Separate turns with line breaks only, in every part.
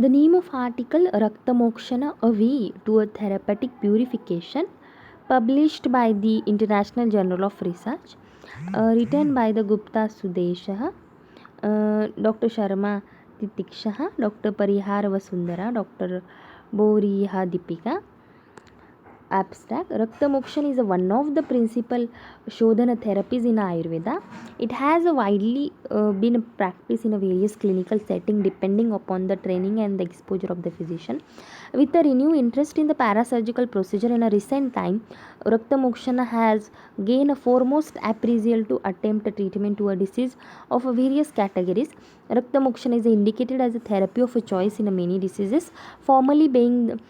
The name of article Rakta Mokshana, a way to a therapeutic purification, published by the International Journal of Research, written by the Gupta Sudeshah, Dr. Sharma Titiksha, Dr. Parihar Vasundara, Dr. Boriha Deepika. Abstract. Rakta Mokshan is one of the principal Shodhana therapies in Ayurveda. It has a widely been practiced in a various clinical setting depending upon the training and the exposure of the physician. With a renewed interest in the parasurgical procedure in a recent time, Rakta Mokshana has gained a foremost appraisal to attempt a treatment to a disease of various categories. Rakta Mokshana is indicated as a therapy of a choice in many diseases, formerly being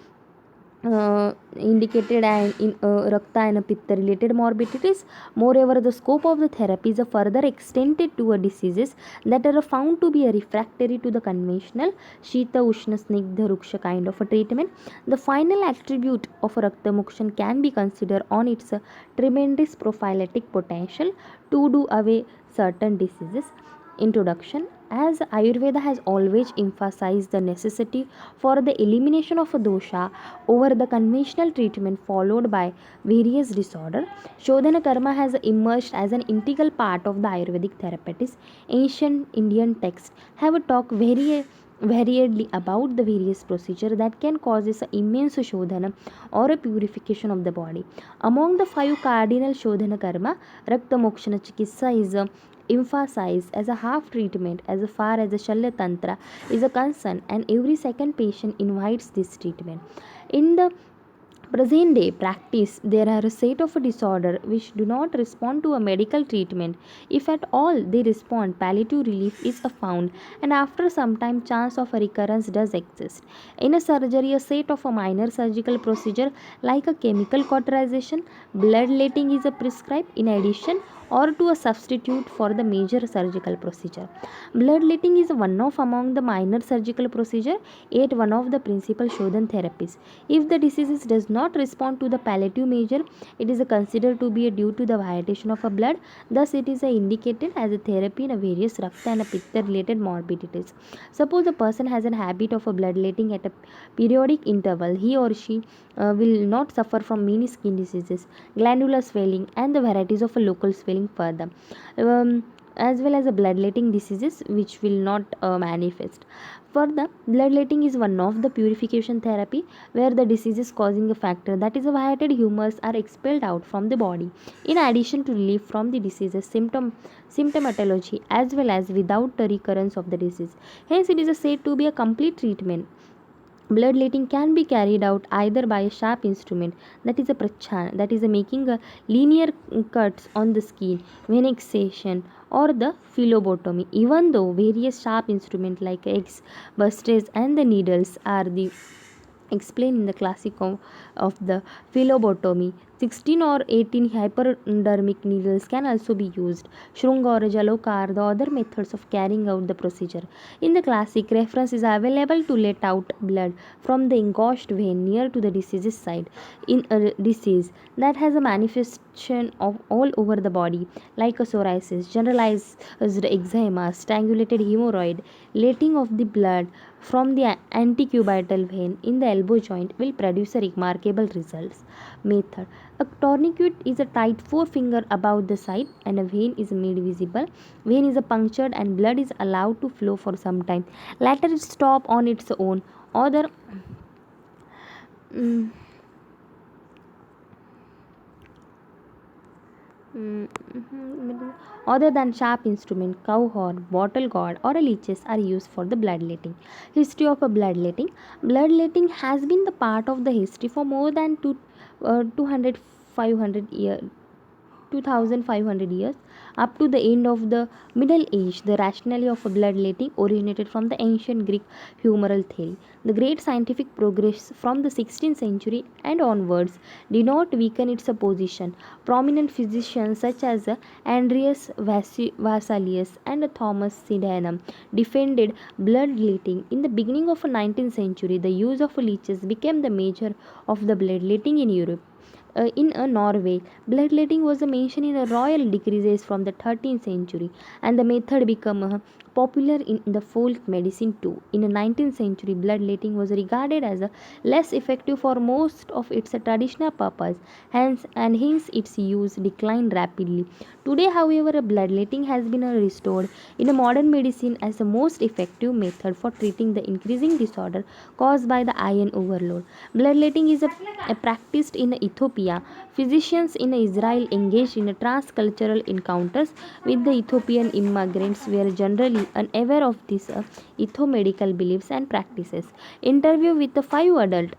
indicated and in Rakta and Pitta related morbidities. Moreover, the scope of the therapy is further extended to diseases that are found to be refractory to the conventional Shita Ushna Snigdha Ruksha kind of a treatment. The final attribute of Rakta Mokshan can be considered on its tremendous prophylactic potential to do away certain diseases. Introduction. As Ayurveda has always emphasized the necessity for the elimination of a dosha over the conventional treatment followed by various disorders, Shodhana Karma has emerged as an integral part of the Ayurvedic therapeutics. Ancient Indian texts have talked variedly about the various procedures that can cause this immense shodhana or a purification of the body. Among the five cardinal Shodhana Karma, Rakta Mokshana Chikitsa is emphasized as a half treatment as far as the Shalya Tantra is a concern, and every second patient invites this treatment. In the present day practice, there are a set of disorders which do not respond to a medical treatment. If at all they respond, palliative relief is found, and after some time, chance of a recurrence does exist. In a surgery, a set of a minor surgical procedure like a chemical cauterization, bloodletting is prescribed in addition or to a substitute for the major surgical procedure. Bloodletting is one of among the minor surgical procedure, yet one of the principal Shodhan therapies. If the disease does not respond to the palliative measure, it is considered to be due to the violation of a blood. Thus, it is indicated as a therapy in a various Rapta and Pitta related morbidities. Suppose a person has a habit of a bloodletting at a periodic interval, he or she will not suffer from many skin diseases, glandular swelling, and the varieties of a local swelling further. As well as the bloodletting diseases which will not manifest. Further, bloodletting is one of the purification therapy where the disease is causing a factor that is a violated humors are expelled out from the body. In addition to relief from the disease's symptomatology as well as without the recurrence of the disease. Hence, it is said to be a complete treatment. Bloodletting can be carried out either by a sharp instrument, that is a prachana, that is a making a linear cuts on the skin, vein excision, or the phlebotomy. Even though various sharp instruments like X, busters, and the needles are the explained in the classic of the phlebotomy. 16 or 18 hypodermic needles can also be used. Shrunga or Jaloka are the other methods of carrying out the procedure. In the classic, reference is available to let out blood from the engorged vein near to the disease site. In a disease that has a manifestation of all over the body, like a psoriasis, generalized eczema, strangulated hemorrhoid, letting of the blood from the antecubital vein in the elbow joint will produce a remarkable results. Method. A tourniquet is a tight forefinger above the site and a vein is made visible. Vein is punctured and blood is allowed to flow for some time. Later it stop on its own. Other mm, other than sharp instrument, cow horn, bottle gourd, or leeches are used for the bloodletting. History of a bloodletting. Bloodletting has been the part of the history for more than 200 500 years 2500 years. Up to the end of the Middle Age, the rationale of bloodletting originated from the ancient Greek humoral theory. The great scientific progress from the 16th century and onwards did not weaken its position. Prominent physicians such as Andreas Vesalius and Thomas Sydenham defended bloodletting. In the beginning of the 19th century, the use of leeches became the measure of the bloodletting in Europe. In Norway, bloodletting was mentioned in a royal decrees from the 13th century, and the method became popular in the folk medicine too. In the 19th century, bloodletting was regarded as a less effective for most of its traditional purpose, hence its use declined rapidly. Today, however, bloodletting has been restored in a modern medicine as the most effective method for treating the increasing disorder caused by the iron overload. Bloodletting is practiced in Ethiopia. Physicians in Israel engaged in transcultural encounters with the Ethiopian immigrants were generally unaware of these ethomedical beliefs and practices. Interview with the 5 adult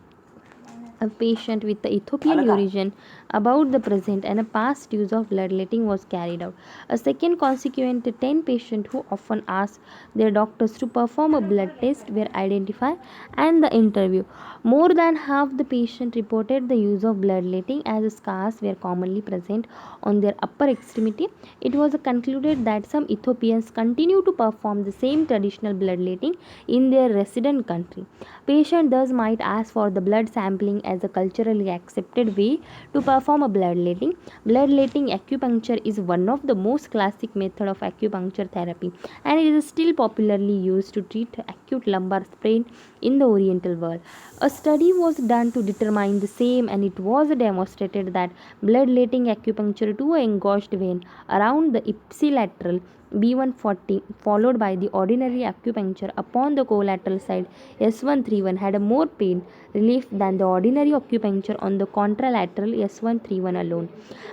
a patient with the Ethiopian origin about the present and a past use of bloodletting was carried out. A second consequent 10 patients who often asked their doctors to perform a blood test were identified and the interview. More than half the patients reported the use of bloodletting as scars were commonly present on their upper extremity. It was concluded that some Ethiopians continue to perform the same traditional bloodletting in their resident country. Patient thus might ask for the blood sampling as a culturally accepted way to perform a bloodletting. Bloodletting acupuncture is one of the most classic method of acupuncture therapy, and it is still popularly used to treat acute lumbar sprain in the Oriental world. A study was done to determine the same, and it was demonstrated that bloodletting acupuncture to a engorged vein around the ipsilateral B140 followed by the ordinary acupuncture upon the collateral side S131 had a more pain relief than the ordinary acupuncture on the contralateral S131 alone.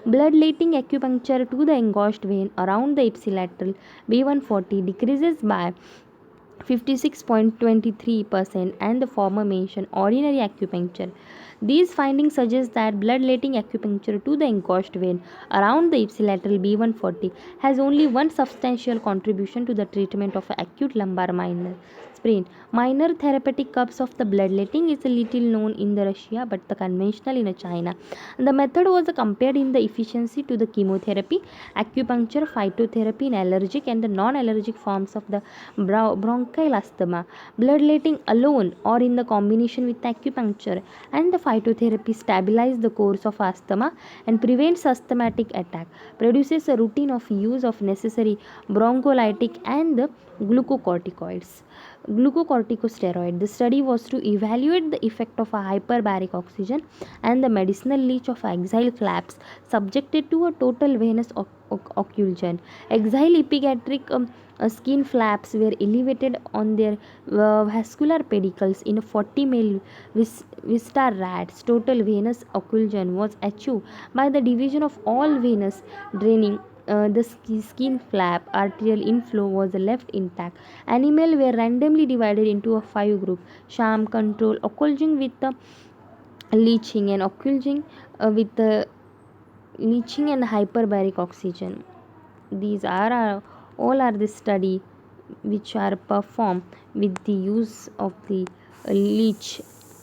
Bloodletting acupuncture to the engorged vein around the ipsilateral B140 decreases by 56.23% and the former mentioned ordinary acupuncture. These findings suggest that bloodletting acupuncture to the engorged vein around the ipsilateral B140 has only one substantial contribution to the treatment of acute lumbar minor sprain. Minor therapeutic cups of the bloodletting is little known in the Russia but the conventional in China. The method was compared in the efficiency to the chemotherapy, acupuncture, phytotherapy in allergic and the non-allergic forms of the bronchial asthma. Bloodletting alone or in the combination with acupuncture and the phytotherapy stabilize the course of asthma and prevents asthmatic attack, produces a routine of use of necessary broncholytic and the glucocorticoids. Glucocorticosteroid. The study was to evaluate the effect of a hyperbaric oxygen and the medicinal leech of axial flaps subjected to a total venous occlusion. Axial epigastric skin flaps were elevated on their vascular pedicles in 40 male Vista rats. Total venous occlusion was achieved by the division of all venous draining the skin flap. Arterial inflow was left intact. Animals were randomly divided into a 5 group: sham, control, occluding with the leaching, and occluding with the leaching and hyperbaric oxygen. These are all are the study which are performed with the use of the leech.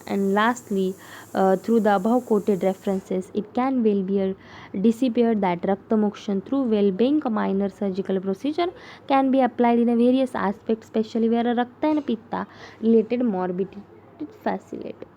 And lastly, through the above quoted references, it can well be disappeared that Raktamokshan through well-being a minor surgical procedure can be applied in a various aspects, especially where a Rakta and Pitta related morbidity facilitate.